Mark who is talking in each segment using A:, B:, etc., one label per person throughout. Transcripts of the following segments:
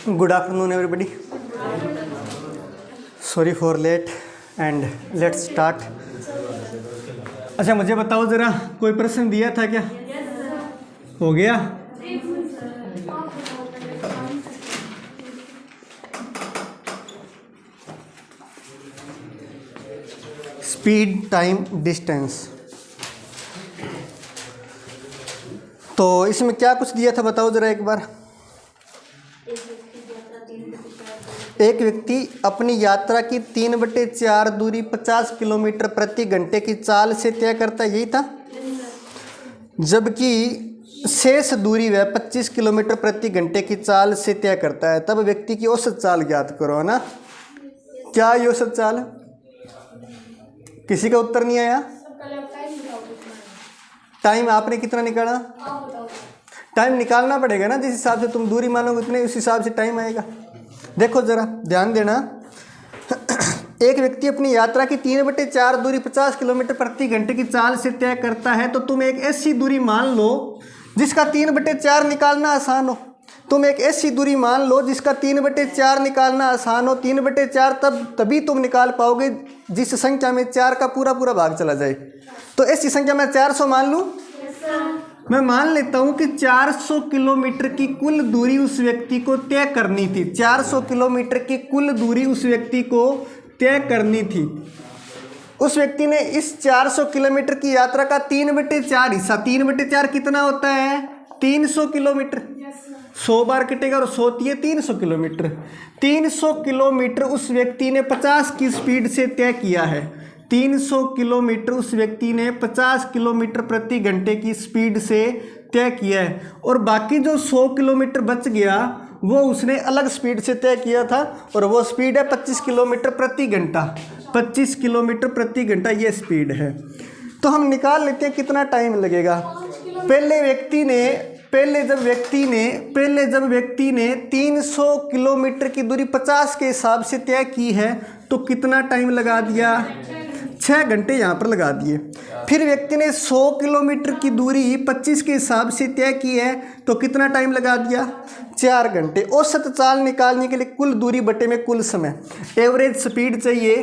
A: Good afternoon, everybody. Sorry for late and let's start. अच्छा, मुझे बताओ ज़रा, कोई प्रश्न दिया था क्या? हो गया? Speed, time, distance. तो इसमें क्या कुछ दिया था बताओ ज़रा एक बार। एक व्यक्ति अपनी यात्रा की 3/4 दूरी 50 किलोमीटर प्रति घंटे की चाल से तय करता है, यही था। जबकि शेष दूरी वह 25 किलोमीटर प्रति घंटे की चाल से तय करता है, तब व्यक्ति की औसत चाल ज्ञात करो, है ना। क्या ये औसत चाल? किसी का उत्तर नहीं आया? टाइम आपने कितना निकाला? टाइम निकालना पड़ेगा ना, जिस हिसाब से तुम दूरी मानोगे उतने उस हिसाब से टाइम आएगा। देखो ज़रा ध्यान देना। एक व्यक्ति अपनी यात्रा की 3/4 दूरी 50 किलोमीटर प्रति घंटे की चाल से तय करता है, तो तुम एक ऐसी दूरी मान लो जिसका 3/4 निकालना आसान हो। तुम एक ऐसी दूरी मान लो जिसका 3/4 निकालना आसान हो। 3/4 तभी तुम निकाल पाओगे जिस संख्या में 4 का पूरा भाग चला जाए। तो ऐसी संख्या मैं 400 मान लूँ। मैं मान लेता हूं कि 400 किलोमीटर की कुल दूरी उस व्यक्ति को तय करनी थी। 400 किलोमीटर की कुल दूरी उस व्यक्ति को तय करनी थी। उस व्यक्ति ने इस 400 किलोमीटर की यात्रा का 3/4 हिस्सा, 3/4 कितना होता है? 300 किलोमीटर। 100 बार कटेगा और 100 है 300 किलोमीटर। 300 किलोमीटर उस व्यक्ति ने 50 की स्पीड से तय किया है। 300 किलोमीटर उस व्यक्ति ने 50 किलोमीटर प्रति घंटे की स्पीड से तय किया है, और बाकी जो 100 किलोमीटर बच गया वो उसने अलग स्पीड से तय किया था, और वो स्पीड है 25 किलोमीटर प्रति घंटा। 25 किलोमीटर प्रति घंटा ये स्पीड है। तो हम निकाल लेते हैं कितना टाइम लगेगा। पहले जब व्यक्ति ने 300 किलोमीटर की दूरी 50 के हिसाब से तय की है, तो कितना टाइम लगा दिया? 6 घंटे यहाँ पर लगा दिए। फिर व्यक्ति ने 100 किलोमीटर की दूरी 25 के हिसाब से तय की है, तो कितना टाइम लगा दिया? 4 घंटे। औसत चाल निकालने के लिए कुल दूरी बटे में कुल समय, एवरेज स्पीड चाहिए,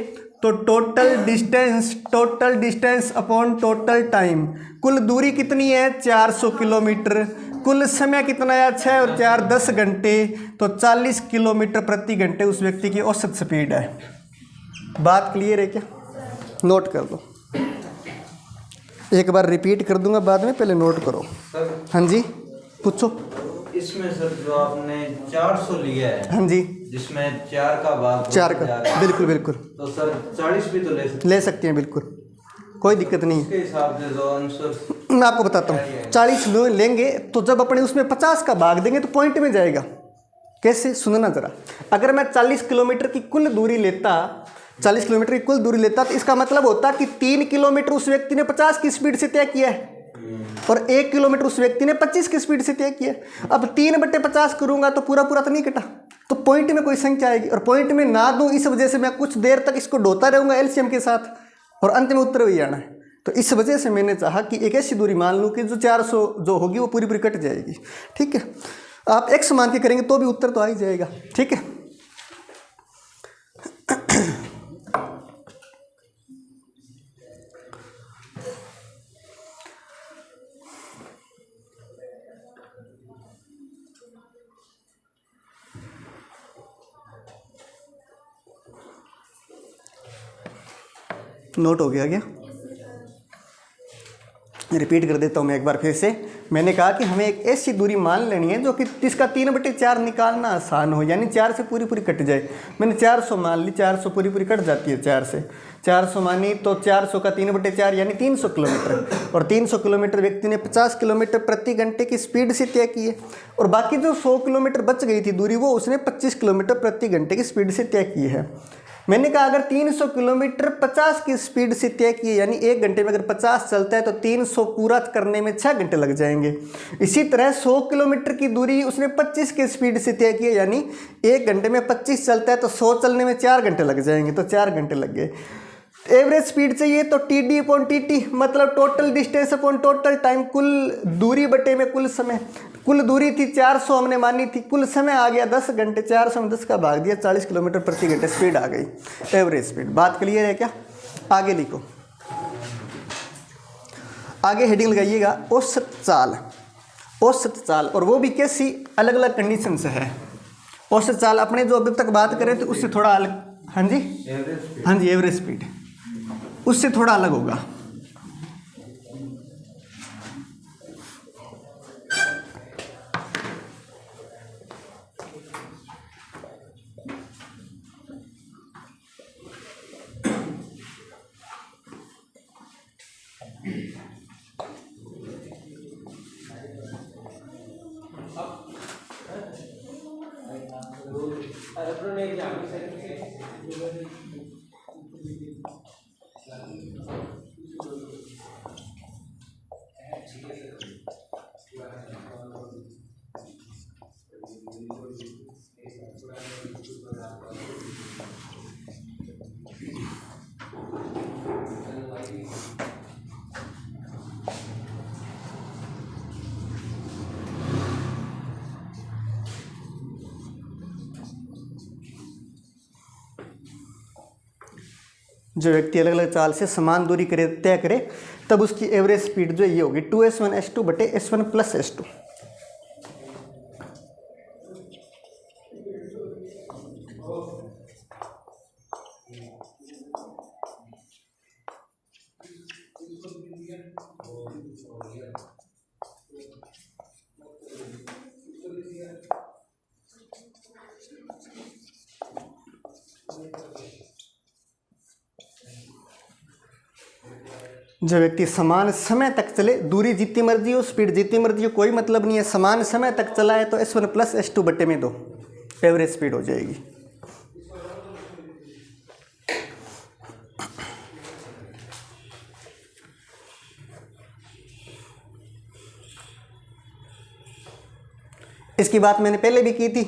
A: तो total distance upon total time. कुल दूरी कितनी है? 400 किलोमीटर। कुल समय कितना है? 6 और 4 10 घंटे, तो 40 किलोमीटर प्रति घंटे उस व्यक्ति की औसत स्पीड है। बात क्लियर है क्या? नोट कर दो। एक बार रिपीट कर दूंगा बाद में, पहले नोट करो। हाँ जी पूछो।
B: इसमें सर जो आपने 400 लिया है,
A: हाँ जी,
B: जिसमें 4 का भाग
A: 4 का, बिल्कुल।
B: तो सर 40 भी तो
A: ले सकते हैं, बिल्कुल कोई दिक्कत नहीं है।
B: उसके हिसाब से जो आंसर
A: मैं आपको बताता हूँ। 40 लेंगे तो जब अपने उसमें 50 का भाग देंगे तो पॉइंट में जाएगा। कैसे? सुनना जरा। अगर मैं 40 किलोमीटर की कुल दूरी लेता तो इसका मतलब होता कि 3 किलोमीटर उस व्यक्ति ने 50 की स्पीड से तय किया है, और 1 किलोमीटर उस व्यक्ति ने 25 की स्पीड से तय किया है। अब 3/50 करूंगा तो पूरा तो नहीं कटा, तो पॉइंट में कोई संख्या आएगी, और पॉइंट में ना दूं इस वजह से मैं कुछ देर तक इसको ढोता रहूंगा एलसीएम के साथ, और अंत में उत्तर वही आना है। तो इस वजह से मैंने चाहा कि एक ऐसी दूरी मान लूँ कि जो 400 जो होगी वो पूरी कट जाएगी। ठीक है, आप x मान के करेंगे तो भी उत्तर तो आ ही जाएगा। ठीक है, नोट हो गया क्या? रिपीट कर देता हूँ मैं एक बार फिर से। मैंने कहा कि हमें एक ऐसी दूरी मान लेनी है जो कि जिसका 3/4 निकालना आसान हो, यानी 4 से पूरी कट जाए। मैंने 400 मान ली, 400 पूरी कट जाती है 4 से। 400 मानी तो 400 का 3/4 यानी 300 किलोमीटर, और 300 किलोमीटर व्यक्ति ने 50 किलोमीटर प्रति घंटे की स्पीड से तय की है, और बाकी जो 100 किलोमीटर बच गई थी दूरी वो उसने 25 किलोमीटर प्रति घंटे की स्पीड से तय की है। मैंने कहा अगर 300 किलोमीटर 50 की स्पीड से तय किए, यानी 1 घंटे में अगर 50 चलता है तो 300 पूरा करने में 6 घंटे लग जाएंगे। इसी तरह 100 किलोमीटर की दूरी उसने 25 की स्पीड से तय की, यानी 1 घंटे में 25 चलता है तो 100 चलने में 4 घंटे लग जाएंगे, तो 4 घंटे लग गए। एवरेज स्पीड चाहिए तो TD अपॉन TT मतलब total distance upon total time, कुल दूरी बटे में कुल समय। कुल दूरी थी 400 हमने मानी थी, कुल समय आ गया 10 घंटे, 400 में 10 का भाग दिया, 40 किलोमीटर प्रति घंटे स्पीड आ गई, एवरेज स्पीड। बात क्लियर है क्या? आगे लिखो, आगे हेडिंग लगाइएगा औसत चाल। औसत चाल, और वो भी कैसी, अलग अलग कंडीशन से है। औसत चाल अपने जो अभी तक बात करें तो उससे थोड़ा अलग, हाँ जी हाँ जी, एवरेज स्पीड उससे थोड़ा अलग होगा। जो व्यक्ति अलग अलग चाल से समान दूरी करे तय करे तब उसकी एवरेज स्पीड जो ये होगी 2s1s2 बटे s1 प्लस s2। जो व्यक्ति समान समय तक चले, दूरी जितनी मर्जी हो, स्पीड जितनी मर्जी हो, कोई मतलब नहीं है, समान समय तक चला है तो s1 प्लस s2 बटे में 2 एवरेज स्पीड हो जाएगी। इसकी बात मैंने पहले भी की थी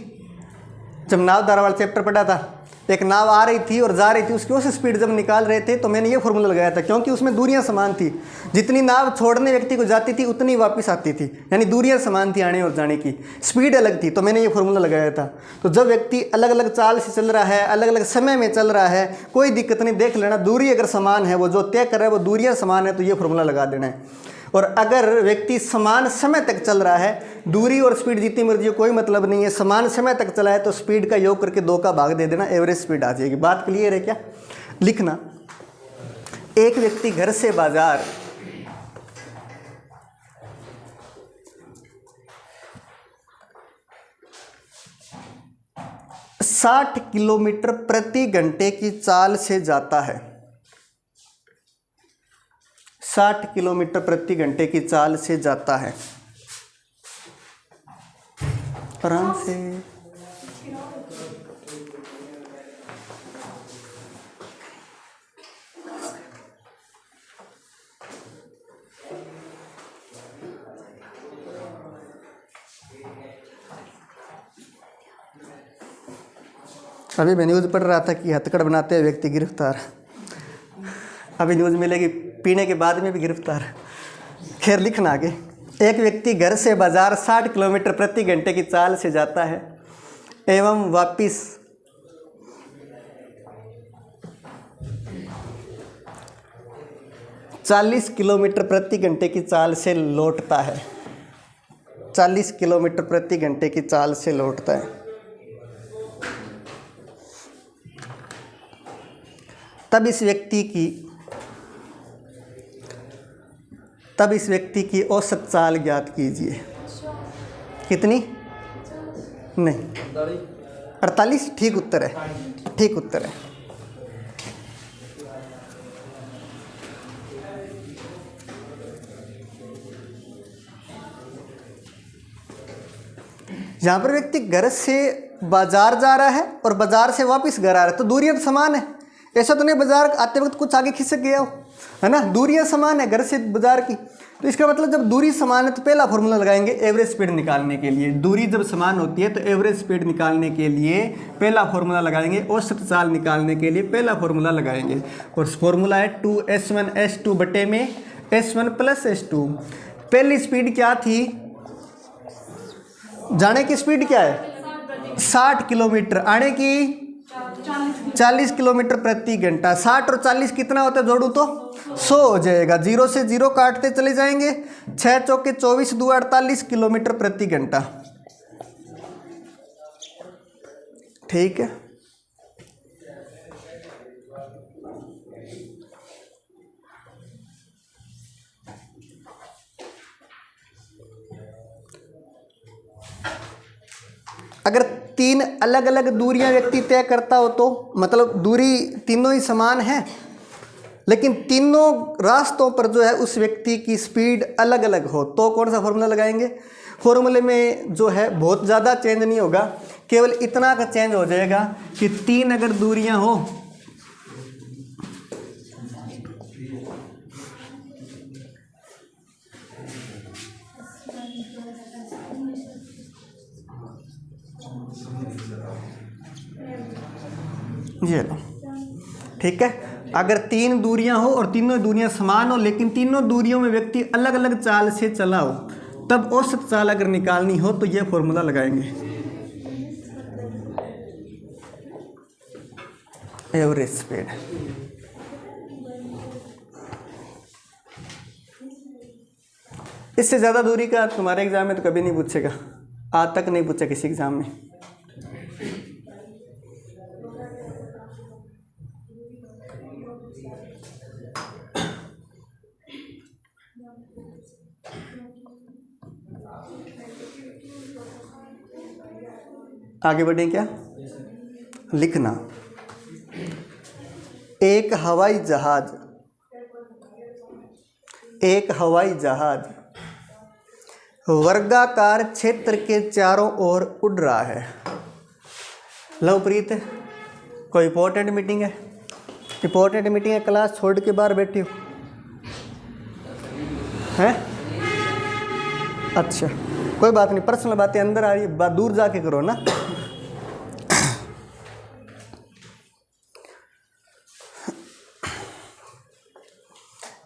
A: जब नाव धारा वाला चैप्टर पढ़ा था। एक नाव आ रही थी और जा रही थी, उसकी उस स्पीड जब निकाल रहे थे तो मैंने ये फॉर्मूला लगाया था, क्योंकि उसमें दूरियां समान थी। जितनी नाव छोड़ने व्यक्ति को जाती थी उतनी वापस आती थी, यानी दूरियां समान थी आने और जाने की, स्पीड अलग थी, तो मैंने ये फॉर्मूला लगाया था। तो जब व्यक्ति अलग अलग चाल से चल रहा है, अलग अलग समय में चल रहा है, कोई दिक्कत नहीं, देख लेना दूरी अगर समान है, वो जो तय कर रहा है वो दूरियाँ समान है तो ये फॉर्मूला लगा देना है। और अगर व्यक्ति समान समय तक चल रहा है, दूरी और स्पीड जितनी मर्जी हो कोई मतलब नहीं है, समान समय तक चला है तो स्पीड का योग करके 2 का भाग दे देना, एवरेज स्पीड आ जाएगी। बात क्लियर है क्या? लिखना, एक व्यक्ति घर से बाजार 60 किलोमीटर प्रति घंटे की चाल से जाता है। 60 किलोमीटर प्रति घंटे की चाल से जाता है। आराम से अभी मैं न्यूज़ पढ़ रहा था कि हथकड़ बनाते हुए व्यक्ति गिरफ्तार। अभी न्यूज़ मिलेगी पीने के बाद में भी गिरफ्तार। खैर लिखना आगे, एक व्यक्ति घर से बाजार 60 किलोमीटर प्रति घंटे की चाल से जाता है एवं वापिस 40 किलोमीटर प्रति घंटे की चाल से लौटता है। 40 किलोमीटर प्रति घंटे की चाल से लौटता है। तब इस व्यक्ति की औसत चाल ज्ञात कीजिए। कितनी? नहीं, 48 ठीक उत्तर है, ठीक उत्तर है। यहाँ पर व्यक्ति घर से बाजार जा रहा है और बाजार से वापस घर आ रहा है, तो दूरियां तो समान है। ऐसा तो नहीं बाजार आते वक्त कुछ आगे खिसक गया हो, है ना, दूरियां समान है घर से बाजार की। तो इसका मतलब जब दूरी समान है तो पहला फॉर्मूला लगाएंगे एवरेज स्पीड निकालने के लिए। दूरी जब समान होती है तो एवरेज स्पीड निकालने के लिए पहला फॉर्मूला लगाएंगे, औसत चाल निकालने के लिए पहला फॉर्मूला लगाएंगे। और फॉर्मूला है 2s1s2 बटे में s1 प्लस s2। पहली स्पीड क्या थी? जाने की स्पीड क्या है 60 किलोमीटर, आने की 40 किलोमीटर प्रति घंटा। 60 और 40 कितना होता है, जोड़ू तो 100 हो जाएगा। 0 से 0 काटते चले जाएंगे। 6 चौके 24 2 48 किलोमीटर प्रति घंटा। ठीक है, अगर 3 अलग अलग दूरियां व्यक्ति तय करता हो तो मतलब दूरी तीनों ही समान है, लेकिन तीनों रास्तों पर जो है उस व्यक्ति की स्पीड अलग अलग हो, तो कौन सा फॉर्मूला लगाएंगे। फॉर्मूले में जो है बहुत ज़्यादा चेंज नहीं होगा, केवल इतना का चेंज हो जाएगा कि 3 अगर दूरियां हो ये लो, ठीक है। अगर 3 दूरियां हो और तीनों दूरियां समान हो, लेकिन तीनों दूरियों में व्यक्ति अलग अलग चाल से चला हो, तब औसत चाल अगर निकालनी हो तो ये फॉर्मूला लगाएंगे, एवरेज स्पीड। इससे ज़्यादा दूरी का तुम्हारे एग्जाम में तो कभी नहीं पूछेगा, आज तक नहीं पूछा किसी एग्जाम में। आगे बढ़ें क्या, लिखना। एक हवाई जहाज वर्गाकार क्षेत्र के चारों ओर उड़ रहा है। लवप्रीत, कोई इंपॉर्टेंट मीटिंग है? इंपॉर्टेंट मीटिंग है, क्लास छोड़ के बाहर बैठी हो हैं? अच्छा, कोई बात नहीं, पर्सनल बातें अंदर आ रही है, बात दूर जाके करो ना।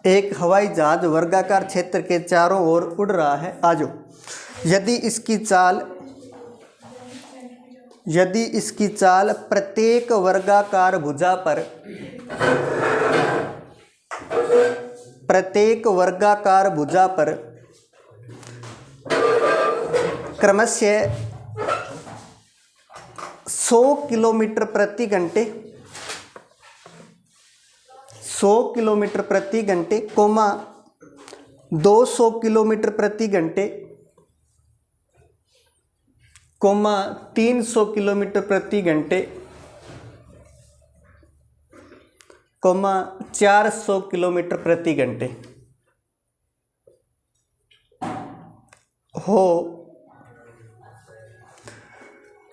A: एक हवाई जहाज वर्गाकार क्षेत्र के चारों ओर उड़ रहा है। आजो, यदि इसकी चाल प्रत्येक वर्गाकार भुजा पर क्रमशः 100 किलोमीटर प्रति घंटे 200 किलोमीटर प्रति घंटे 300 किलोमीटर प्रति घंटे 400 किलोमीटर प्रति घंटे हो,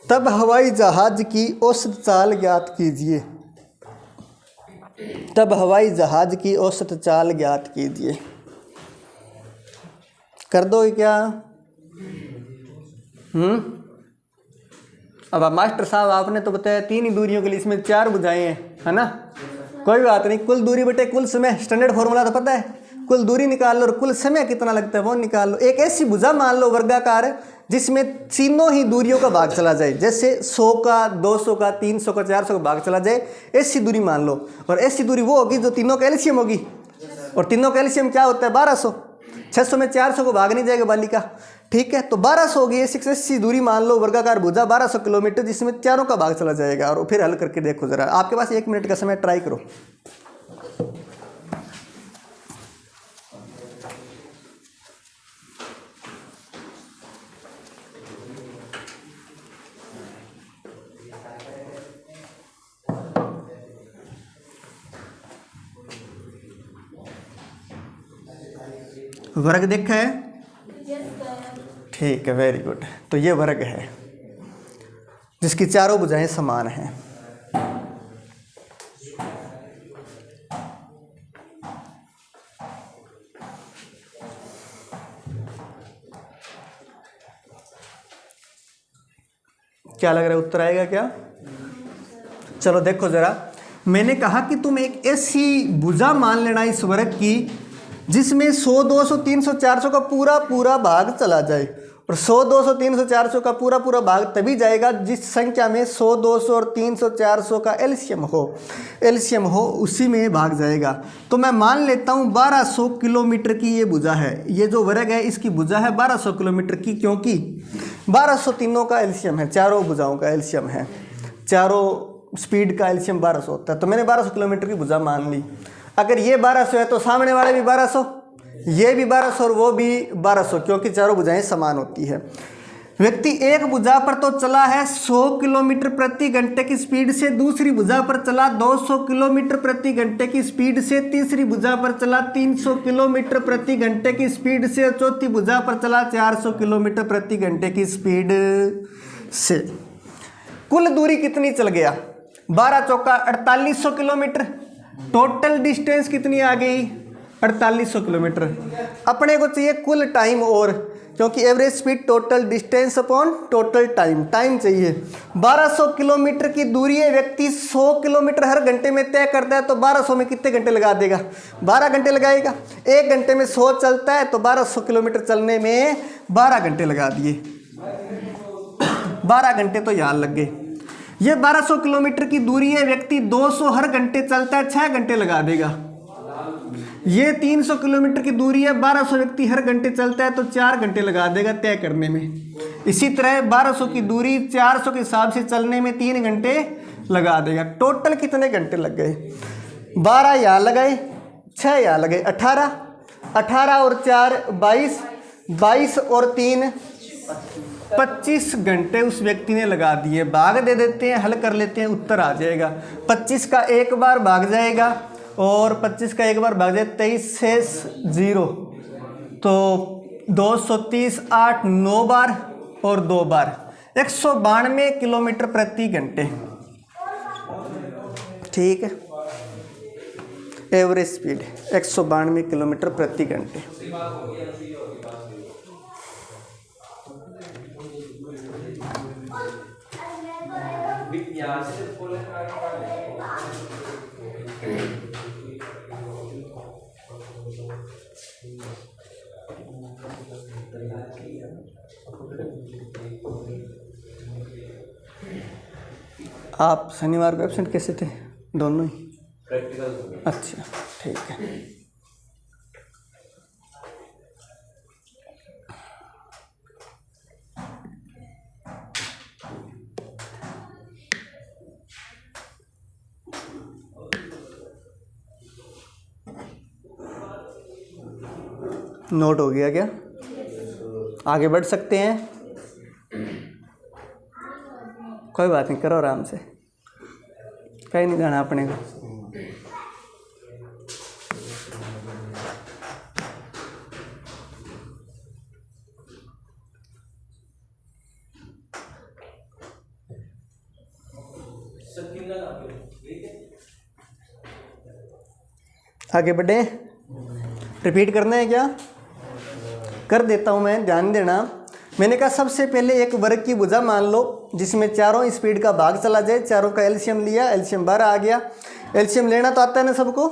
A: तब हवाई जहाज की औसत चाल ज्ञात कीजिए। कर दो क्या? अब मास्टर साहब आपने तो बताया 3 ही दूरियों के लिए, इसमें 4 बुझाएं हैं, है ना। कोई बात नहीं, कुल दूरी बटे कुल समय, स्टैंडर्ड फॉर्मूला तो पता है। कुल दूरी निकाल लो और कुल समय कितना लगता है वो निकाल लो। एक ऐसी भुजा मान लो वर्गाकार जिसमें तीनों ही दूरियों का भाग चला जाए, जैसे 100 का 200 का 300 का 400 का भाग चला जाए, ऐसी दूरी मान लो। और ऐसी दूरी वो होगी जो तीनों का एलसीएम होगी, और तीनों का एलसीएम क्या होता है 1200। 600 में 400 को भाग नहीं जाएगा बालिका, ठीक है। तो 1200 होगी, ऐसी दूरी मान लो वर्गाकार भुजा 1200 किलोमीटर, जिसमें चारों का भाग चला जाएगा। और फिर हल करके देखो जरा, आपके पास 1 मिनट का समय, ट्राई करो। वर्ग देखा है? ठीक है, वेरी गुड। तो ये वर्ग है जिसकी चारों भुजाएं समान हैं। क्या लग रहा है, उत्तर आएगा क्या? चलो देखो जरा, मैंने कहा कि तुम एक ऐसी भुजा मान लेना इस वर्ग की जिसमें 100 200 300 400 का पूरा भाग चला जाए, और 100, 200, 300, 400 का पूरा पूरा भाग तभी जाएगा जिस संख्या में 100, 200 और 300, 400 का एलसीएम हो उसी में भाग जाएगा। तो मैं मान लेता हूँ 1200 किलोमीटर की ये भुजा है, ये जो वर्ग है इसकी भुजा है 1200 किलोमीटर की, क्योंकि 1200 तीनों का एलसीएम है, चारों भुजाओं का एलसीएम है, चारों स्पीड का एलसीएम 1200 होता है। तो मैंने 1200 किलोमीटर की भुजा मान ली। अगर ये 1200 है तो सामने वाले भी 1200, ये भी 1200 और वो भी 1200, क्योंकि चारों भुजाएं समान होती है। व्यक्ति एक भुजा पर तो चला है 100 किलोमीटर प्रति घंटे की स्पीड से, दूसरी भुजा पर चला 200 किलोमीटर प्रति घंटे की स्पीड से, तीसरी भुजा पर चला 300 किलोमीटर प्रति घंटे की स्पीड से, और चौथी भुजा पर चला 400 किलोमीटर प्रति घंटे की स्पीड से। कुल दूरी कितनी चल गया? 12 चौका 4800 किलोमीटर। टोटल डिस्टेंस कितनी आ गई? 4800 किलोमीटर। अपने को चाहिए कुल टाइम, और क्योंकि average speed total distance upon total time चाहिए। 1200 किलोमीटर की दूरी है, व्यक्ति 100 किलोमीटर हर घंटे में तय करता है, तो 1200 में कितने घंटे लगा देगा? 12 घंटे लगाएगा। 1 घंटे में 100 चलता है, तो 1200 किलोमीटर चलने में 12 घंटे लगा दिए। 12 घंटे तो यहाँ लग गए। ये 1200 किलोमीटर की दूरी है, व्यक्ति 200 हर घंटे चलता है, 6 घंटे लगा देगा। ये 300 किलोमीटर की दूरी है, 1200 व्यक्ति हर घंटे चलता है, तो 4 घंटे लगा देगा तय करने में। इसी तरह 1200 की दूरी 400 के हिसाब से चलने में 3 घंटे लगा देगा। टोटल कितने घंटे लग गए? 12 यहाँ लगाए, 6 यहाँ लगाए, 18 और 4 22 और 3 25 घंटे उस व्यक्ति ने लगा दिए। भाग दे देते हैं, हल कर लेते हैं, उत्तर आ जाएगा। 25 का एक बार भाग जाएगा और 25 का एक बार भाग जाए 23 से 0, तो 230, 8 9 बार और 2 बार 192 किलोमीटर प्रति घंटे। ठीक है, एवरेज स्पीड 192 किलोमीटर प्रति घंटे। आप शनिवार को एब्सेंट कैसे थे? दोनों ही प्रैक्टिकल। अच्छा, ठीक है। नोट हो गया क्या? आगे बढ़ सकते हैं? कोई बात नहीं, करो आराम से, कहीं नहीं जाना अपने को। आगे बढ़े, रिपीट करना है क्या? कर देता हूँ मैं, ध्यान देना। मैंने कहा सबसे पहले एक वर्ग की भुजा मान लो जिसमें चारों स्पीड का भाग चला जाए, चारों का एलसीएम लिया, एलसीएम 12 आ गया। एलसीएम लेना तो आता है ना सबको?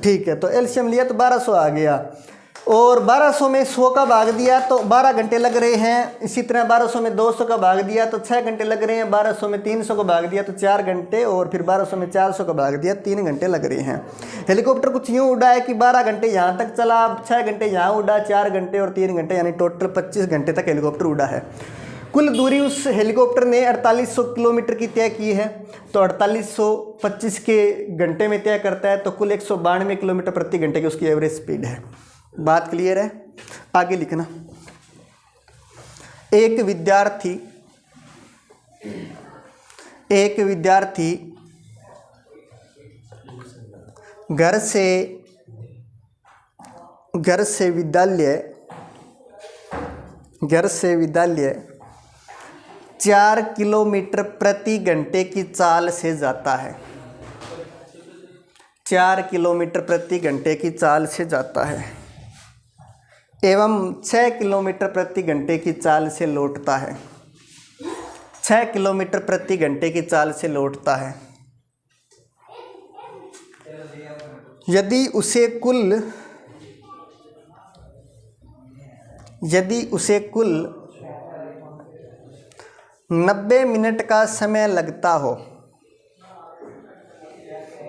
A: ठीक है, तो एलसीएम लिया तो 1200 आ गया, और 1200 में 100 का भाग दिया तो 12 घंटे लग रहे हैं। इसी तरह 1200 में 200 का भाग दिया तो 6 घंटे लग रहे हैं। 1200 में 300 का भाग दिया तो 4 घंटे, और फिर 1200 में 400 का भाग दिया 3 घंटे लग रहे हैं। हेलीकॉप्टर कुछ यूँ उड़ा है कि 12 घंटे यहाँ तक चला, 6 घंटे यहाँ उड़ा, 4 घंटे और 3 घंटे, यानी टोटल 25 घंटे तक हेलीकॉप्टर उड़ा है। कुल दूरी उस हेलीकॉप्टर ने 4800 किलोमीटर की तय की है, तो 4800 25 के घंटे में तय करता है, तो कुल 192 किलोमीटर प्रति घंटे की उसकी एवरेज स्पीड है। बात क्लियर है? आगे लिखना। एक विद्यार्थी घर से विद्यालय 4 किलोमीटर प्रति घंटे की चाल से जाता है। 4 किलोमीटर प्रति घंटे की चाल से जाता है एवं 6 किलोमीटर प्रति घंटे की चाल से लौटता है। 6 किलोमीटर प्रति घंटे की चाल से लौटता है। यदि उसे कुल यदि उसे कुल 90 मिनट का समय लगता हो,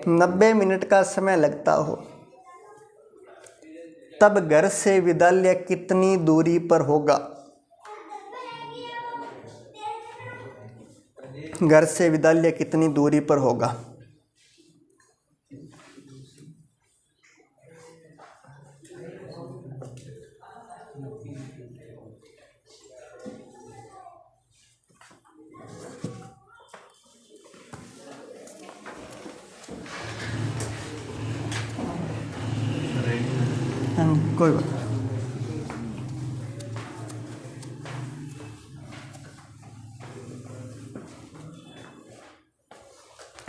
A: 90 मिनट का समय लगता हो, तब घर से विद्यालय कितनी दूरी पर होगा? घर से विद्यालय कितनी दूरी पर होगा? कोई बात नहीं।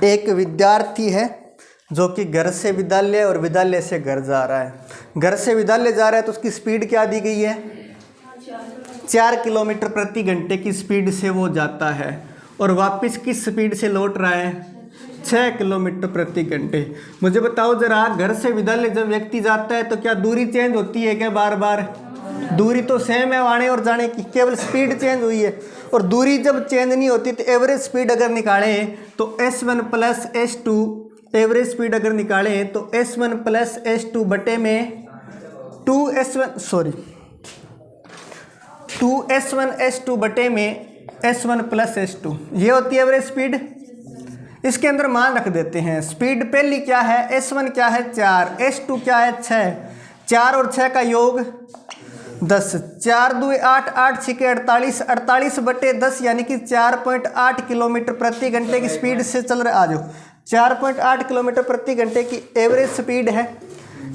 A: एक विद्यार्थी है जो कि घर से विद्यालय और विद्यालय से घर जा रहा है। घर से विद्यालय जा रहा है तो उसकी स्पीड क्या दी गई है? 4 किलोमीटर प्रति घंटे की स्पीड से वो जाता है और वापस किस स्पीड से लौट रहा है? 6 किलोमीटर प्रति घंटे। मुझे बताओ जरा, घर से विद्यालय जब व्यक्ति जाता है तो क्या दूरी चेंज होती है क्या? बार बार दूरी तो सेम है आने और जाने की, केवल स्पीड चेंज हुई है। और दूरी जब चेंज नहीं होती तो एवरेज स्पीड अगर निकालें तो S1 plus S2, average speed अगर निकालें तो S1 प्लस S2 बटे में 2S1 S2 बटे में S1 प्लस S2, ये होती है एवरेज स्पीड। इसके अंदर मान रख देते हैं। स्पीड पहली क्या है? S1 क्या है? 4, S2 क्या है? 6, 4 और 6 का योग 10, 4 दूए 8, 8 छिके 48, 48 बटे 10 यानी कि 4.8 किलोमीटर प्रति घंटे की स्पीड से चल रहा। आ जाओ, 4.8 किलोमीटर प्रति घंटे की एवरेज स्पीड है।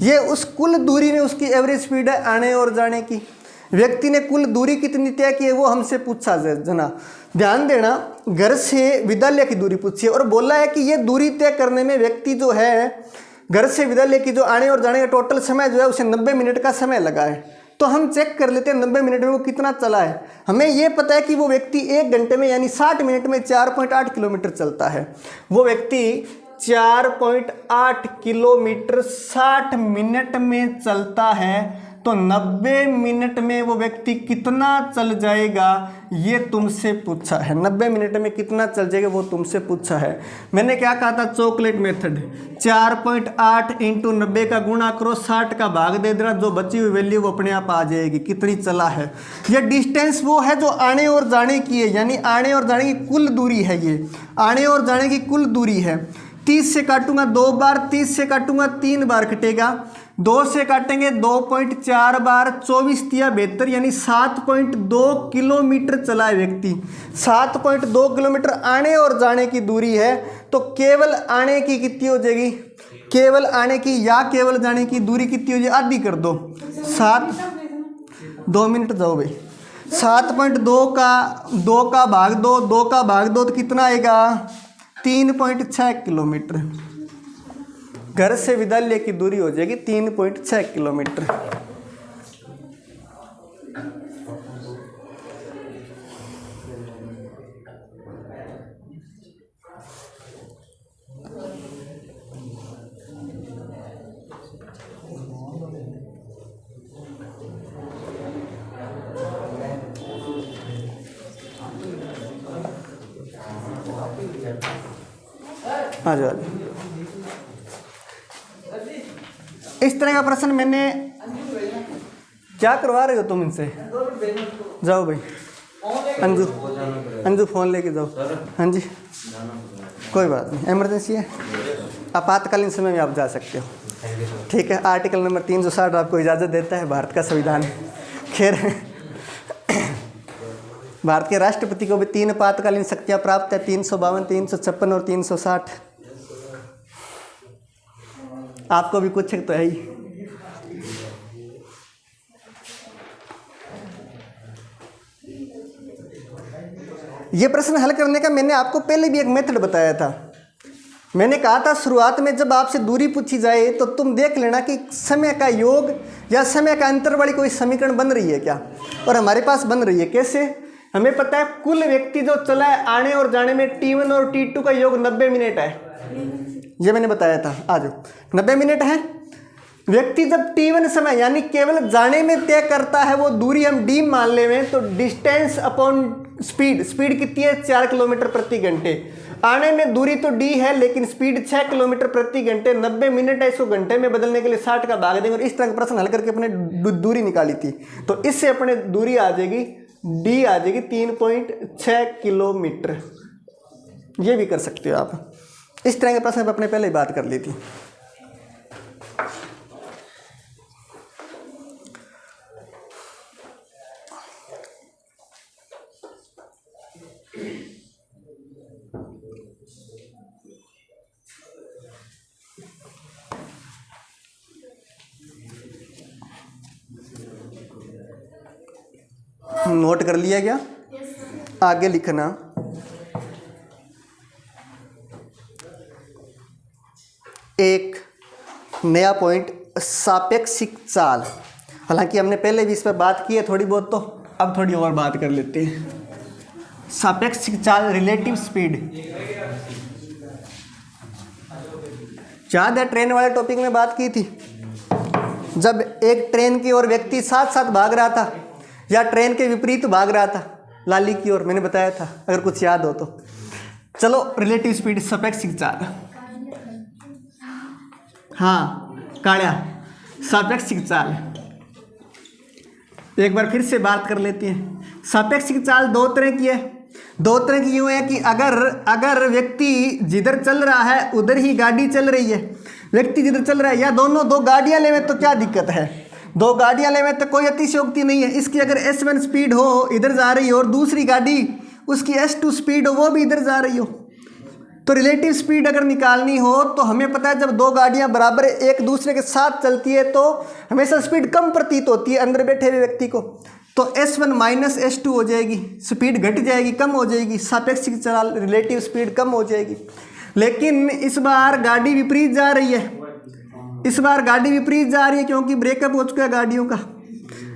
A: ये उस कुल दूरी में उसकी एवरेज स्पीड है आने और जाने की। व्यक्ति ने कुल दूरी कितनी तय की है वो हमसे पूछा जना, ध्यान देना। घर से विद्यालय की दूरी पूछी है और बोला है कि ये दूरी तय करने में व्यक्ति जो है घर से विद्यालय की जो आने और जाने का टोटल समय जो है उसे 90 मिनट का समय लगा है। तो हम चेक कर लेते हैं 90 मिनट में वो कितना चला है। हमें ये पता है कि वो व्यक्ति 1 घंटे में यानी 60 मिनट में 4.8 किलोमीटर चलता है। वो व्यक्ति 4.8 किलोमीटर 60 मिनट में चलता है, तो 90 मिनट में वो व्यक्ति कितना चल जाएगा ये तुमसे पूछा है। 90 मिनट में कितना चल जाएगा वो तुमसे पूछा है। मैंने क्या कहा था? चॉकलेट मेथड, 4.8 इंटू 90 का गुणा करो, 60 का भाग दे देना, जो बची हुई वैल्यू वो अपने आप आ जाएगी कितनी चला है। ये डिस्टेंस वो है जो आने और जाने की है, यानी आने और जाने की कुल दूरी है। ये आने और जाने की कुल दूरी है। 30 से काटूंगा 2 बार, 30 से काटूंगा 3 बार कटेगा, 2 से काटेंगे 2.4 बार, 24 तिया 72 यानी 7.2 किलोमीटर चला है व्यक्ति। 7.2 किलोमीटर आने और जाने की दूरी है। तो केवल आने की कितनी हो जाएगी? केवल आने की या केवल जाने की दूरी कितनी हो जाएगी? आधी कर दो, 2 मिनट जाओ भाई। 7.2 का 2 का भाग दो, 2 का भाग दो तो कितना आएगा? 3.6 किलोमीटर। घर से विद्यालय की दूरी हो जाएगी 3.6 किलोमीटर। आ जाओ। इस तरह का प्रश्न मैंने, क्या करवा रहे हो तुम इनसे? जाओ भाई, अंजू फोन लेके जाओ। हाँ जी, कोई बात नहीं, इमरजेंसी है, आपातकालीन समय में आप जा सकते हो। ठीक है, आर्टिकल नंबर 360 आपको इजाज़त देता है, भारत का संविधान। खैर, भारत के राष्ट्रपति को भी 3 आपातकालीन शक्तियाँ प्राप्त है, 352, 356 और 360। आपको भी कुछ तो है ही। ये प्रश्न हल करने का मैंने आपको पहले भी एक मेथड बताया था। मैंने कहा था शुरुआत में जब आपसे दूरी पूछी जाए तो तुम देख लेना कि समय का योग या समय का अंतर वाली कोई समीकरण बन रही है क्या, और हमारे पास बन रही है। कैसे? हमें पता है कुल व्यक्ति जो चला है आने और जाने में T1 और T2 का योग 90 मिनट है, ये मैंने बताया था। आ जाओ, 90 मिनट है। व्यक्ति जब t1 समय यानी केवल जाने में तय करता है वो दूरी हम d मान ले में, तो डिस्टेंस अपॉन स्पीड, स्पीड कितनी है 4 किलोमीटर प्रति घंटे। आने में दूरी तो d है लेकिन स्पीड 6 किलोमीटर प्रति घंटे, 90 मिनट है, इसको घंटे में बदलने के लिए 60 का भाग देंगे और इस तरह का प्रश्न हल करके अपने दूरी निकाली थी। तो इससे अपने दूरी आ जाएगी d आ जाएगी 3.6 किलोमीटर। ये भी कर सकते हो आप, इस तरह के प्रश्न अपने पहले ही बात कर ली थी। नोट कर लिया क्या? आगे लिखना एक नया पॉइंट सापेक्षिक चाल। हालांकि हमने पहले भी इस पर बात की है थोड़ी बहुत, तो अब थोड़ी और बात कर लेते हैं। सापेक्षिक चाल, रिलेटिव स्पीड। याद है ट्रेन वाले टॉपिक में बात की थी, जब एक ट्रेन की ओर व्यक्ति साथ साथ भाग रहा था या ट्रेन के विपरीत भाग रहा था, लाली की ओर, मैंने बताया था अगर कुछ याद हो तो। चलो रिलेटिव स्पीड, सापेक्षिक चाल। हाँ काड़ा, सापेक्षिक चाल एक बार फिर से बात कर लेते हैं। सापेक्षिक चाल दो तरह की है। दो तरह की यूँ है कि अगर व्यक्ति जिधर चल रहा है उधर ही गाड़ी चल रही है, व्यक्ति जिधर चल रहा है, या दोनों दो गाड़ियाँ ले में तो क्या दिक्कत है, दो गाड़ियाँ ले में तो कोई अतिशयोक्ति नहीं है। इसकी अगर S1 स्पीड हो इधर जा रही हो और दूसरी गाड़ी उसकी S2 स्पीड हो वो भी इधर जा रही हो, तो रिलेटिव स्पीड अगर निकालनी हो तो हमें पता है जब दो गाड़ियां बराबर एक दूसरे के साथ चलती है तो हमेशा स्पीड कम प्रतीत होती है अंदर बैठे हुए व्यक्ति को, तो S1 माइनस S2 हो जाएगी, स्पीड घट जाएगी, कम हो जाएगी, सापेक्षिक चाल रिलेटिव स्पीड कम हो जाएगी। लेकिन इस बार गाड़ी विपरीत जा रही है, इस बार गाड़ी विपरीत जा रही है क्योंकि ब्रेकअप हो चुका है गाड़ियों का,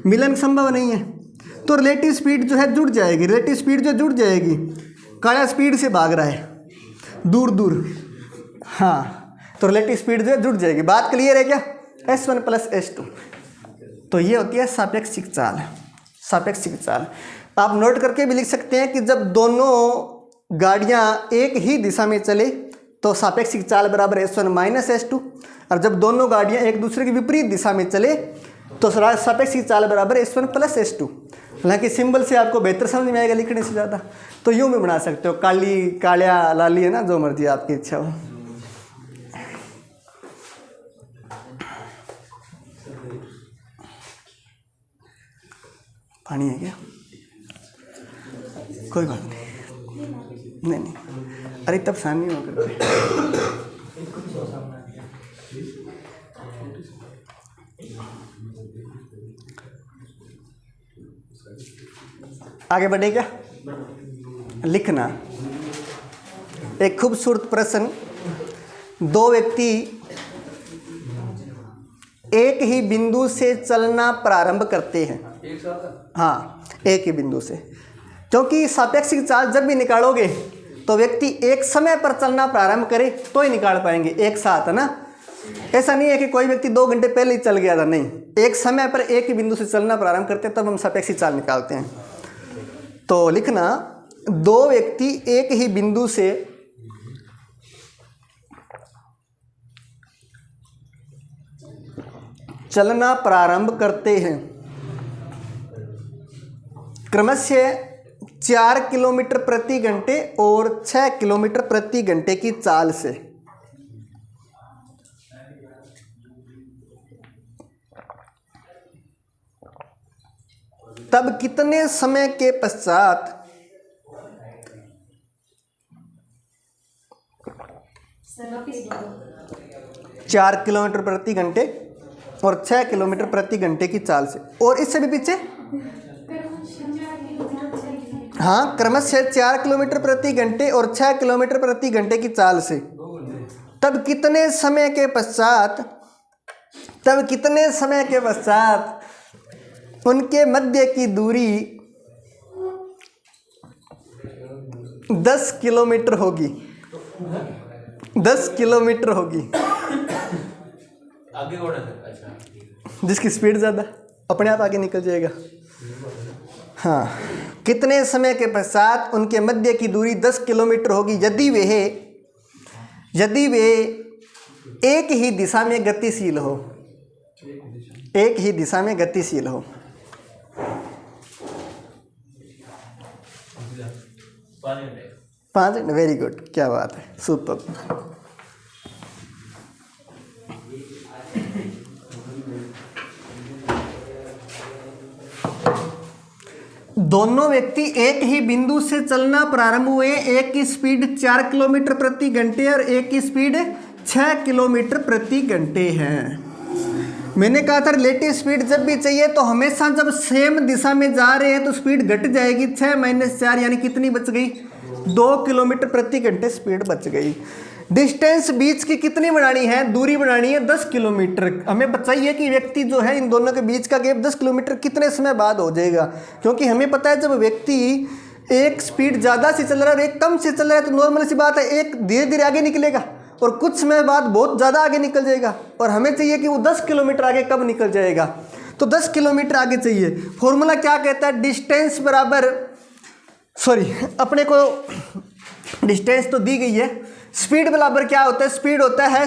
A: मिलन संभव नहीं है, तो रिलेटिव स्पीड जो है जुड़ जाएगी। रिलेटिव स्पीड जो जुड़ जाएगी, काया स्पीड से भाग रहा है दूर दूर, हाँ, तो रिलेटिव स्पीड जो है जुड़ जाएगी। बात क्लियर है क्या? S1 प्लस S2, तो ये होती है सापेक्षिक चाल। सापेक्षिक चाल आप नोट करके भी लिख सकते हैं कि जब दोनों गाड़ियाँ एक ही दिशा में चले तो सापेक्षिक चाल बराबर S1 माइनस S2, और जब दोनों गाड़ियाँ एक दूसरे के विपरीत दिशा में चले तो सापेक्षिक चाल बराबर S1 प्लस S2। हालांकि सिंबल से आपको बेहतर समझ में आएगा लिखने से ज़्यादा, तो यूँ भी बना सकते हो, काली, कालिया, लाली, है ना, जो मर्जी आपकी इच्छा हो। पानी है क्या? कोई बात नहीं, नहीं, अरे तब सामने होकर आगे बढ़े क्या? लिखना एक खूबसूरत प्रश्न। दो व्यक्ति एक ही बिंदु से चलना प्रारंभ करते हैं। हाँ, एक ही बिंदु से, क्योंकि सापेक्षिक चाल जब भी निकालोगे तो व्यक्ति एक समय पर चलना प्रारंभ करे तो ही निकाल पाएंगे एक साथ, है ना। ऐसा नहीं है कि कोई व्यक्ति 2 घंटे पहले ही चल गया था, नहीं, एक समय पर एक ही बिंदु से चलना प्रारंभ करते हैं तब हम सापेक्षिक चाल निकालते हैं। तो लिखना दो व्यक्ति एक ही बिंदु से चलना प्रारंभ करते हैं क्रमशः 4 किलोमीटर प्रति घंटे और 6 किलोमीटर प्रति घंटे की चाल से। तब कितने समय के पश्चात 4 किलोमीटर प्रति घंटे और 6 किलोमीटर प्रति घंटे की चाल से, और इससे भी पीछे, हाँ, क्रमशः 4 किलोमीटर प्रति घंटे और 6 किलोमीटर प्रति घंटे की चाल से। तब कितने समय के पश्चात उनके मध्य की दूरी 10 किलोमीटर होगी। 10 किलोमीटर होगी।
C: आगे कौन है सर? अच्छा ठीक है।
A: जिसकी स्पीड ज़्यादा अपने आप आगे निकल जाएगा। हाँ, कितने समय के पश्चात उनके मध्य की दूरी 10 किलोमीटर होगी यदि वे एक ही दिशा में गतिशील हो। एक ही दिशा में गतिशील हो।
C: 5 घंटे।
A: 5, वेरी गुड, क्या बात है, सुपर। दोनों व्यक्ति एक ही बिंदु से चलना प्रारंभ हुए। एक की स्पीड 4 किलोमीटर प्रति घंटे और एक की स्पीड 6 किलोमीटर प्रति घंटे है। मैंने कहा था रिलेटिव स्पीड जब भी चाहिए तो हमेशा जब सेम दिशा में जा रहे हैं तो स्पीड घट जाएगी। 6 - 4 यानी कितनी बच गई? 2 किलोमीटर प्रति घंटे स्पीड बच गई। डिस्टेंस बीच की कितनी बनानी है? दूरी बनानी है 10 किलोमीटर। हमें बताइए कि व्यक्ति जो है इन दोनों के बीच का गैप 10 किलोमीटर कितने समय बाद हो जाएगा? क्योंकि हमें पता है जब व्यक्ति एक स्पीड ज़्यादा से चल रहा है और एक कम से चल रहा है तो नॉर्मल सी बात है, एक धीरे धीरे आगे निकलेगा और कुछ समय बाद बहुत ज़्यादा आगे निकल जाएगा। और हमें चाहिए कि वो 10 किलोमीटर आगे कब निकल जाएगा, तो 10 किलोमीटर आगे चाहिए। फॉर्मूला क्या कहता है? डिस्टेंस बराबर, सॉरी अपने को डिस्टेंस तो दी गई है, स्पीड बराबर क्या होता है? स्पीड होता है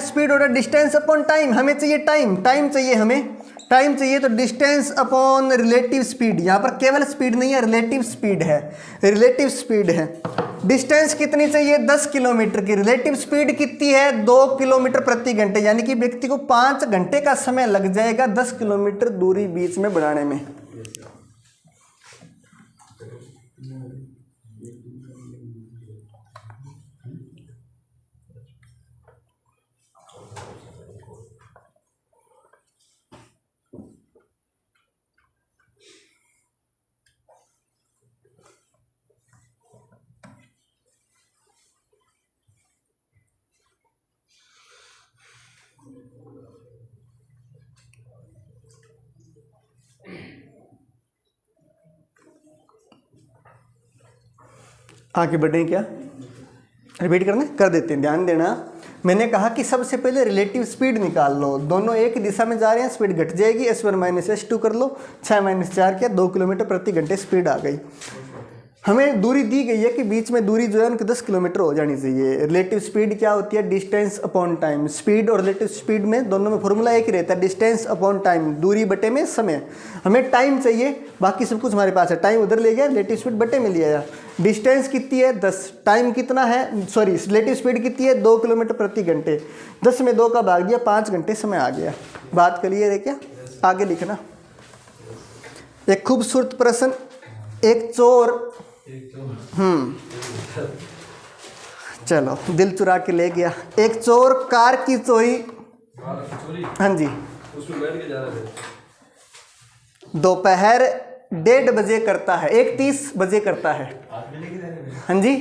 A: डिस्टेंस अपॉन टाइम। हमें चाहिए टाइम चाहिए, हमें टाइम चाहिए, तो डिस्टेंस अपॉन रिलेटिव स्पीड। यहाँ पर केवल स्पीड नहीं है, रिलेटिव स्पीड है। डिस्टेंस कितनी चाहिए? 10 किलोमीटर की। रिलेटिव स्पीड कितनी है? 2 किलोमीटर प्रति घंटे, यानी कि व्यक्ति को 5 घंटे का समय लग जाएगा 10 किलोमीटर दूरी बीच में बढ़ाने में। आगे बढ़ें क्या? रिपीट करना? कर देते हैं, ध्यान देना। मैंने कहा कि सबसे पहले रिलेटिव स्पीड निकाल लो। दोनों एक ही दिशा में जा रहे हैं, स्पीड घट जाएगी। S1 - S2 कर लो, 6 - 4 क्या? 2 किलोमीटर प्रति घंटे स्पीड आ गई। हमें दूरी दी गई है कि बीच में दूरी जो है उनकी 10 किलोमीटर हो जानी चाहिए। रिलेटिव स्पीड क्या होती है? Distance upon time. स्पीड और रिलेटिव स्पीड में दोनों में फॉर्मूला एक ही रहता है, डिस्टेंस अपॉन टाइम, दूरी बटे में समय। हमें टाइम चाहिए, बाकी सब कुछ हमारे पास है। टाइम उधर ले गया, रिलेटिव स्पीड बटे में लिया। डिस्टेंस कितनी है? 10। टाइम कितना है? सॉरी, रिलेटिव स्पीड कितनी है? 2 किलोमीटर प्रति घंटे। 10 में 2 का भाग दिया, 5 घंटे समय आ गया। बात क्लियर है क्या? आगे लिखना। एक खूबसूरत प्रश्न। एक चोर चलो दिल चुरा के ले गया। एक चोर कार की चोरी, हाँ जी,
C: उसमें बैठ के जा रहे थे।
A: दोपहर 1:30 बजे करता है, 1:30 बजे करता है। हाँ जी,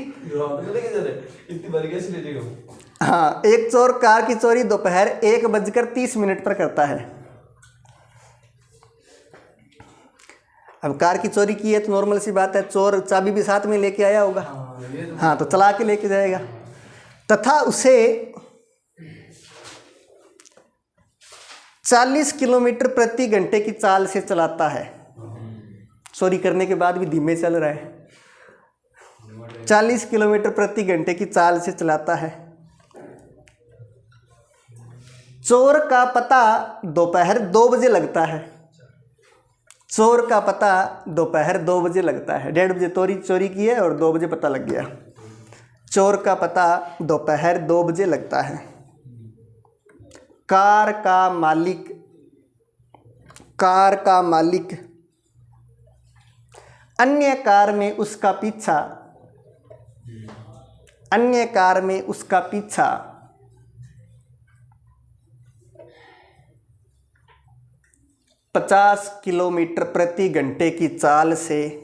C: इतनी बारी कैसे ले जाएगा?
A: हाँ, एक चोर कार की चोरी दोपहर 1:30 पर करता है। अब कार की चोरी की है तो नॉर्मल सी बात है, चोर चाबी भी साथ में लेके आया होगा। हाँ, तो चला के लेके जाएगा। तथा उसे 40 किलोमीटर प्रति घंटे की चाल से चलाता है। चोरी करने के बाद भी धीमे चल रहा है। 40 किलोमीटर प्रति घंटे की चाल से चलाता है। चोर का पता दोपहर 2 बजे लगता है। चोर का पता दोपहर 2 बजे लगता है। 1:30 बजे चोरी की है और 2 बजे पता लग गया। चोर का पता दोपहर 2 बजे लगता है। कार का मालिक अन्य कार में उसका पीछा 50 किलोमीटर प्रति घंटे की चाल से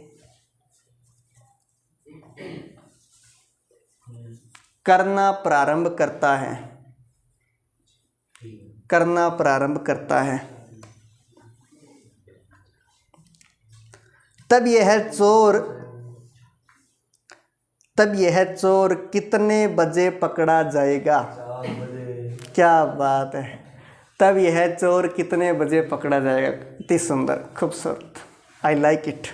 A: करना प्रारंभ करता है। तब यह चोर कितने बजे पकड़ा जाएगा?
C: 4 बजे।
A: क्या बात है। तब यह चोर कितने बजे पकड़ा जाएगा। इतनी सुंदर, खूबसूरत, आई लाइक इट।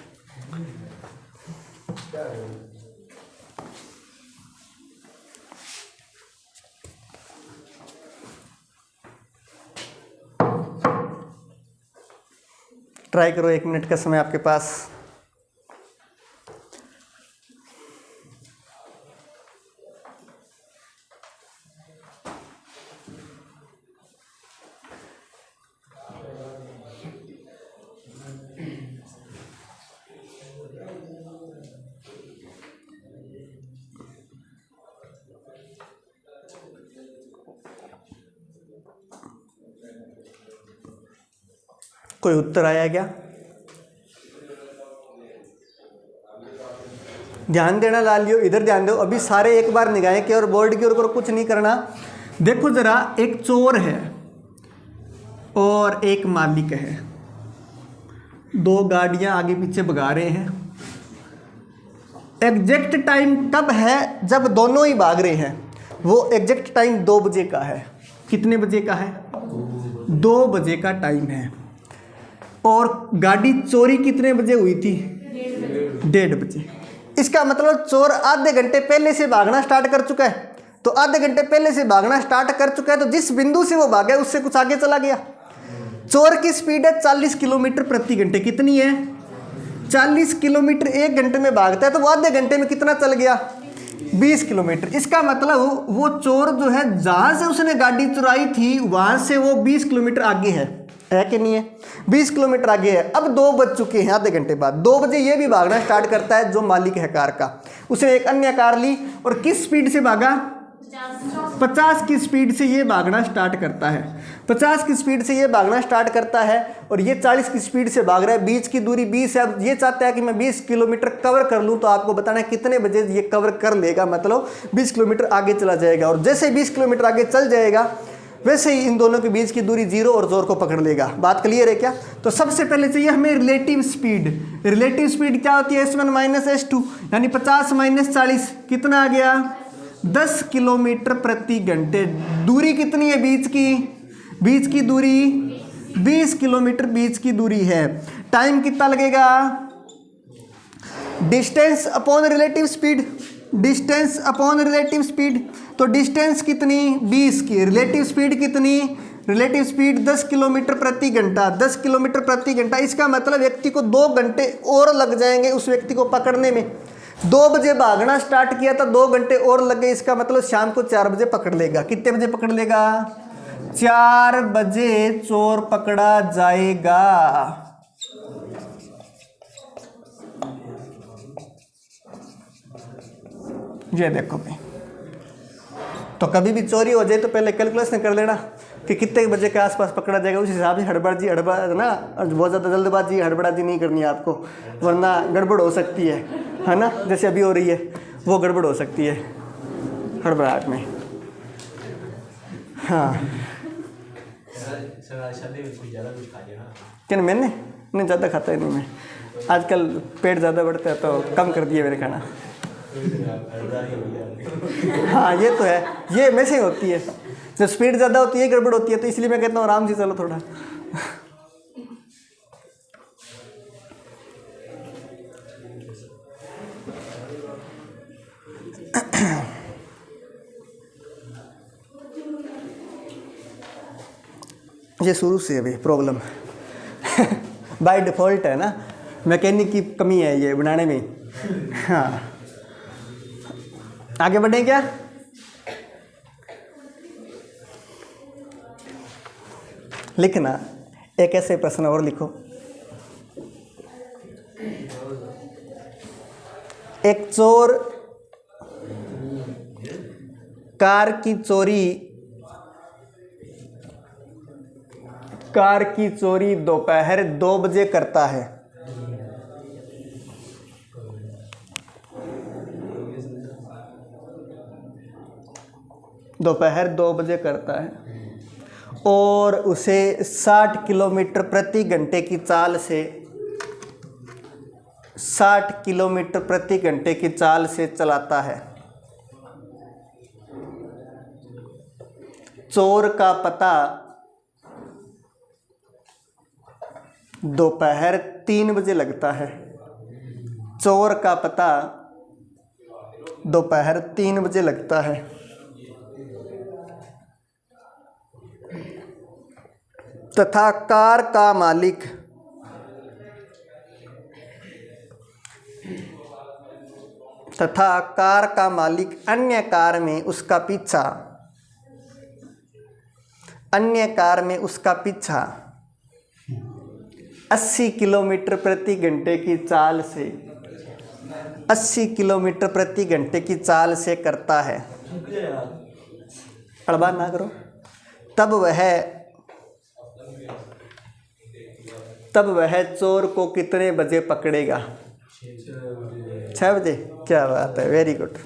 A: ट्राई करो, 1 मिनट का समय आपके पास। कोई उत्तर आया क्या? ध्यान देना लालियो, इधर ध्यान दो। अभी सारे एक बार निगाहें की और बोर्ड की ओर कुछ नहीं करना। देखो जरा, एक चोर है और एक मालिक है, 2 गाड़ियां आगे पीछे भगा रहे हैं। एग्जैक्ट टाइम कब है जब दोनों ही भाग रहे हैं? वो एग्जैक्ट टाइम 2 बजे का है। कितने बजे का है? 2 बजे का टाइम है। और गाड़ी चोरी कितने बजे हुई थी? 1:30 बजे। इसका मतलब चोर आधे घंटे पहले से भागना स्टार्ट कर चुका है। तो आधे घंटे पहले से भागना स्टार्ट कर चुका है, तो जिस बिंदु से वो भागा है उससे कुछ आगे चला गया। चोर की स्पीड है 40 किलोमीटर प्रति घंटे। कितनी है? 40 किलोमीटर 1 घंटे में भागता है, तो वो आधे घंटे में कितना चल गया? 20 किलोमीटर। इसका मतलब वो चोर जो है, जहां से उसने गाड़ी चुराई थी वहां से वो 20 किलोमीटर आगे है कि नहीं है? 20 किलोमीटर आगे है। अब 2 बज चुके हैं, आधे घंटे बाद 2 बजे ये भी भागना स्टार्ट करता है जो मालिक है कार का। उसने एक अन्य कार ली और किस स्पीड से भागा? 50 की स्पीड से ये भागना स्टार्ट करता है। 50 की स्पीड से ये भागना स्टार्ट करता है और ये 40 की स्पीड से भाग रहा है। बीच की दूरी 20 है। अब ये चाहता है कि मैं 20 किलोमीटर कवर कर लूँ, तो आपको बताना है कितने बजे ये कवर कर लेगा। मतलब 20 किलोमीटर आगे चला जाएगा। और जैसे 20 किलोमीटर आगे चल जाएगा वैसे ही इन दोनों के बीच की दूरी 0 और जोर को पकड़ लेगा। बात क्लियर है क्या? तो सबसे पहले चाहिए हमें रिलेटिव स्पीड। रिलेटिव स्पीड क्या होती है? S1 माइनस S2, यानी 50 माइनस 40 कितना आ गया? 10 किलोमीटर प्रति घंटे। दूरी कितनी है बीच की? बीच की दूरी 20 किलोमीटर बीच की दूरी है। टाइम कितना लगेगा? Distance upon relative speed. Distance upon relative speed, तो डिस्टेंस कितनी? 20 की। रिलेटिव स्पीड कितनी? रिलेटिव स्पीड 10 किलोमीटर प्रति घंटा। 10 किलोमीटर प्रति घंटा। इसका मतलब व्यक्ति को 2 घंटे और लग जाएंगे उस व्यक्ति को पकड़ने में। 2 बजे भागना स्टार्ट किया था, 2 घंटे और लग गए। इसका मतलब शाम को 4 बजे पकड़ लेगा। कितने बजे पकड़ लेगा? 4 बजे चोर पकड़ा जाएगा। ये देखो भाई, तो कभी भी चोरी हो जाए तो पहले कैलकुलेशन कर लेना कि कितने बजे के आसपास पकड़ा जाएगा। उस हिसाब से हड़बड़ ना, बहुत ज़्यादा जल्दबाजी हड़बड़ाजी नहीं करनी है आपको, वरना गड़बड़ हो सकती है ना। जैसे अभी हो रही है वो गड़बड़ हो सकती है हड़बड़ाहट में। हाँ क्या? मैंने नहीं ज़्यादा खाता ही नहीं मैं। आजकल पेट ज़्यादा बढ़ता है तो कम कर दिया मैंने खाना। हाँ ये तो है, ये में से होती है। जब स्पीड ज़्यादा होती है गड़बड़ होती है, तो इसलिए मैं कहता हूँ आराम से चलो थोड़ा। ये शुरू से अभी प्रॉब्लम बाय डिफ़ॉल्ट है ना, मैकेनिक की कमी है ये बनाने में। हाँ आगे बढ़ें क्या? लिखना एक ऐसे प्रश्न और लिखो। एक चोर कार की चोरी दोपहर 2 बजे करता है। दोपहर 2 बजे करता है और उसे 60 किलोमीटर प्रति घंटे की चाल से 60 किलोमीटर प्रति घंटे की चाल से चलाता है। चोर का पता दोपहर 3 बजे लगता है। चोर का पता दोपहर 3 बजे लगता है। तथा कार का मालिक अन्य कार में उसका पीछा 80 किलोमीटर प्रति घंटे की चाल से 80 किलोमीटर प्रति घंटे की चाल से करता है। अड़बा ना करो। तब वह चोर को कितने बजे पकड़ेगा? 6 बजे। क्या बात है, वेरी गुड।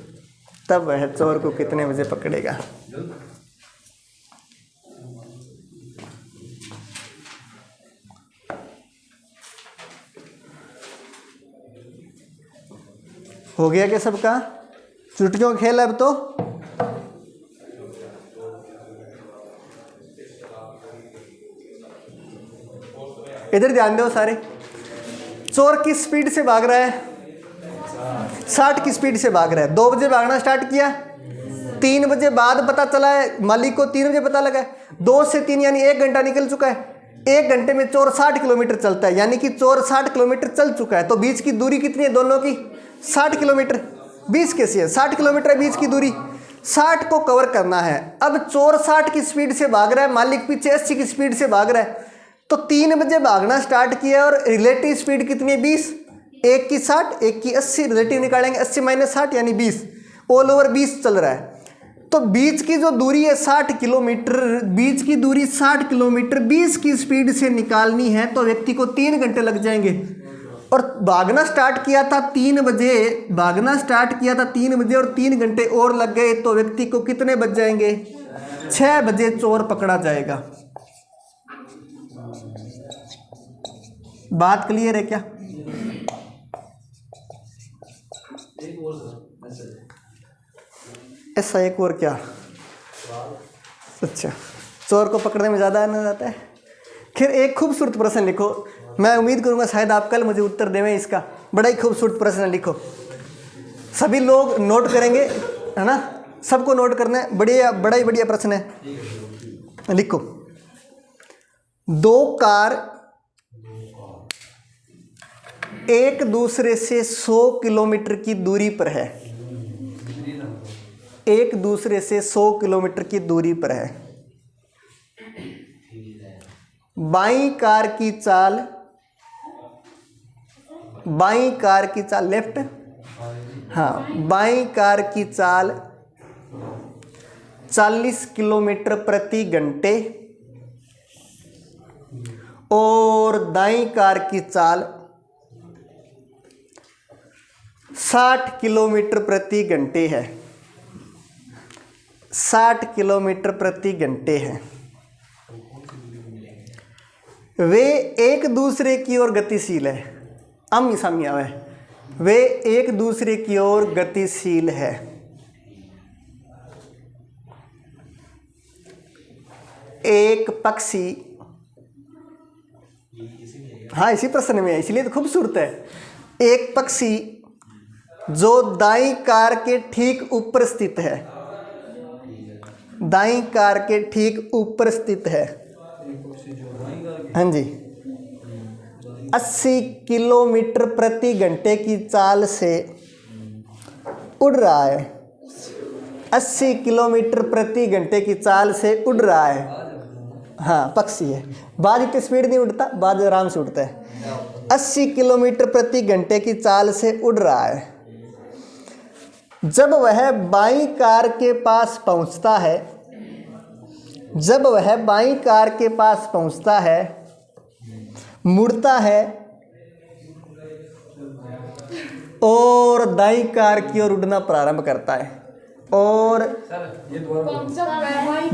A: तब वह चोर को कितने बजे पकड़ेगा? हो गया क्या सबका? चुटकियों का खेल है अब तो। इधर ध्यान दो सारे। चोर किस स्पीड से भाग रहा है? 60 की स्पीड से भाग रहा है। 2 बजे भागना स्टार्ट किया, 3 बजे बाद पता चला है मालिक को, 3 बजे पता लगा है। 2 से 3 यानी 1 घंटा निकल चुका है। 1 घंटे में चोर 60 किलोमीटर चलता है, यानी कि चोर 60 किलोमीटर चल चुका है। तो बीच की दूरी कितनी है दोनों की? 60 किलोमीटर। 20 कैसी है? 60 किलोमीटर है बीच की दूरी। 60 को कवर करना है। अब चोर 60 की स्पीड से भाग रहा है, मालिक पीछे 80 की स्पीड से भाग रहा है। तो 3 बजे भागना स्टार्ट किया और रिलेटिव स्पीड कितनी है? 20। एक की 60, एक की 80, रिलेटिव निकालेंगे 80 माइनस 60 यानी 20। ऑल ओवर 20 चल रहा है। तो बीच की जो दूरी है 60 किलोमीटर, बीच की दूरी 60 किलोमीटर 20 की स्पीड से निकालनी है तो व्यक्ति को 3 घंटे लग जाएंगे। और भागना स्टार्ट किया था 3 बजे, और 3 घंटे और लग गए तो व्यक्ति को कितने बज जाएंगे? 6 बजे चोर पकड़ा जाएगा। बात क्लियर है क्या? ऐसा एक और क्या? अच्छा, चोर को पकड़ने में ज़्यादा आनंद आता है। फिर एक खूबसूरत प्रश्न लिखो। मैं उम्मीद करूंगा शायद आप कल मुझे उत्तर देवें इसका। बड़ा ही खूबसूरत प्रश्न लिखो, सभी लोग नोट करेंगे, है ना? सबको नोट करना है। बड़ा ही बढ़िया प्रश्न है। लिखो, 2 कार एक दूसरे से 100 किलोमीटर की दूरी पर है। एक दूसरे से 100 किलोमीटर की दूरी पर है। बाईं कार की चाल लेफ्ट, हाँ, बाईं कार की चाल 40 किलोमीटर प्रति घंटे और दाईं कार की चाल 60 किलोमीटर प्रति घंटे है। 60 किलोमीटर प्रति घंटे है। वे एक दूसरे की ओर गतिशील है। आमने सामने आवे, वे एक दूसरे की ओर गतिशील है। एक पक्षी, हाँ इसी प्रश्न में है इसलिए तो खूबसूरत है। एक पक्षी जो दाईं कार के ठीक ऊपर स्थित है, दाईं कार के ठीक ऊपर स्थित है, हाँ जी, 80 किलोमीटर प्रति घंटे की चाल से उड़ रहा है। 80 किलोमीटर प्रति घंटे की चाल से उड़ रहा है। हाँ पक्षी है। बाज इतनी स्पीड नहीं उड़ता, बाज आराम से उड़ता है। 80 किलोमीटर प्रति घंटे की चाल से उड़ रहा है। जब वह बाईं कार के पास पहुंचता है, जब वह बाईं कार के पास पहुंचता है, मुड़ता है और दाईं कार की ओर उड़ना प्रारंभ करता है। और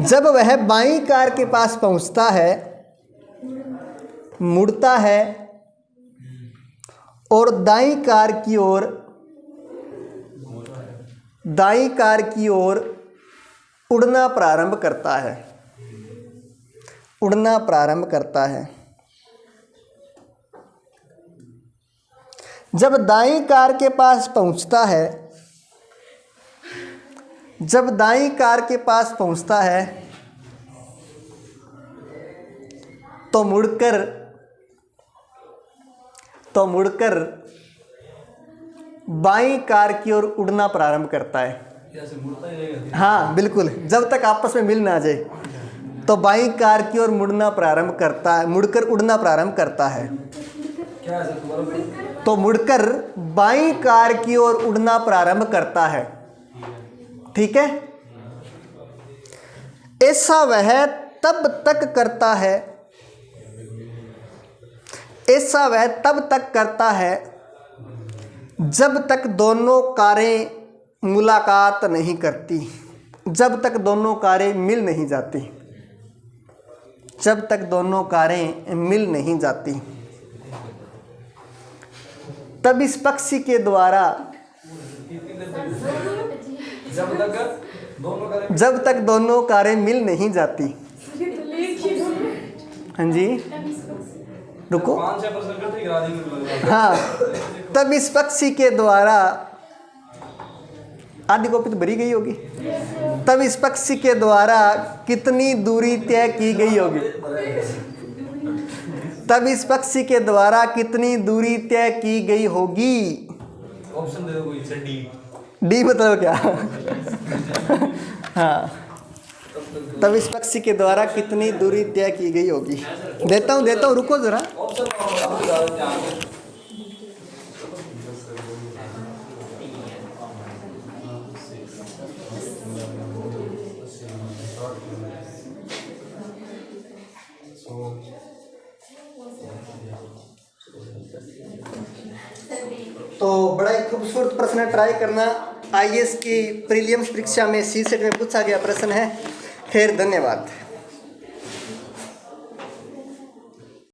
A: जब वह बाईं कार के पास पहुंचता है, मुड़ता है और दाईं कार की ओर उड़ना प्रारंभ करता है, उड़ना प्रारंभ करता है। जब दाईं कार के पास पहुंचता है, जब दाईं कार के पास पहुंचता है तो मुड़कर बाईं कार की ओर उड़ना प्रारंभ करता है।
C: ऐसे मुड़ता ही रहेगा।
A: हाँ बिल्कुल, जब तक आपस में मिल ना जाए तो बाईं कार की ओर मुड़ना प्रारंभ करता है, मुड़कर उड़ना प्रारंभ करता है।
C: क्या है सर दोबारा?
A: तो मुड़कर बाईं कार की ओर उड़ना प्रारंभ करता है। ठीक है, ऐसा वह तब तक करता है, ऐसा वह तब तक करता है जब तक दोनों कारें मुलाकात नहीं करती, जब तक दोनों कारें मिल नहीं जाती, जब तक दोनों कारें मिल नहीं जाती। तब इस पक्षी के द्वारा, जब तक दोनों कारें मिल नहीं जाती। हाँ जी रुको,
C: 5-6% करते गिरा देंगे।
A: हाँ, तब इस पक्षी के द्वारा, आधी कॉपी तो भरी गई होगी। तब इस पक्षी के द्वारा कितनी दूरी तय की गई होगी? तब इस पक्षी के द्वारा कितनी दूरी तय की गई होगी?
C: ऑप्शन दे दो कोई से।
A: डी मतलब क्या? हाँ, तब इस पक्षी के द्वारा कितनी दूरी तय की गई होगी? देता हूँ, रुको जरा।
C: ऑप्शन आप बता देते हैं आगे।
A: तो बड़ा ही खूबसूरत प्रश्न ट्राई करना। आईएएस की प्रीलिम्स परीक्षा में सी सेट में पूछा गया प्रश्न है। खैर धन्यवाद।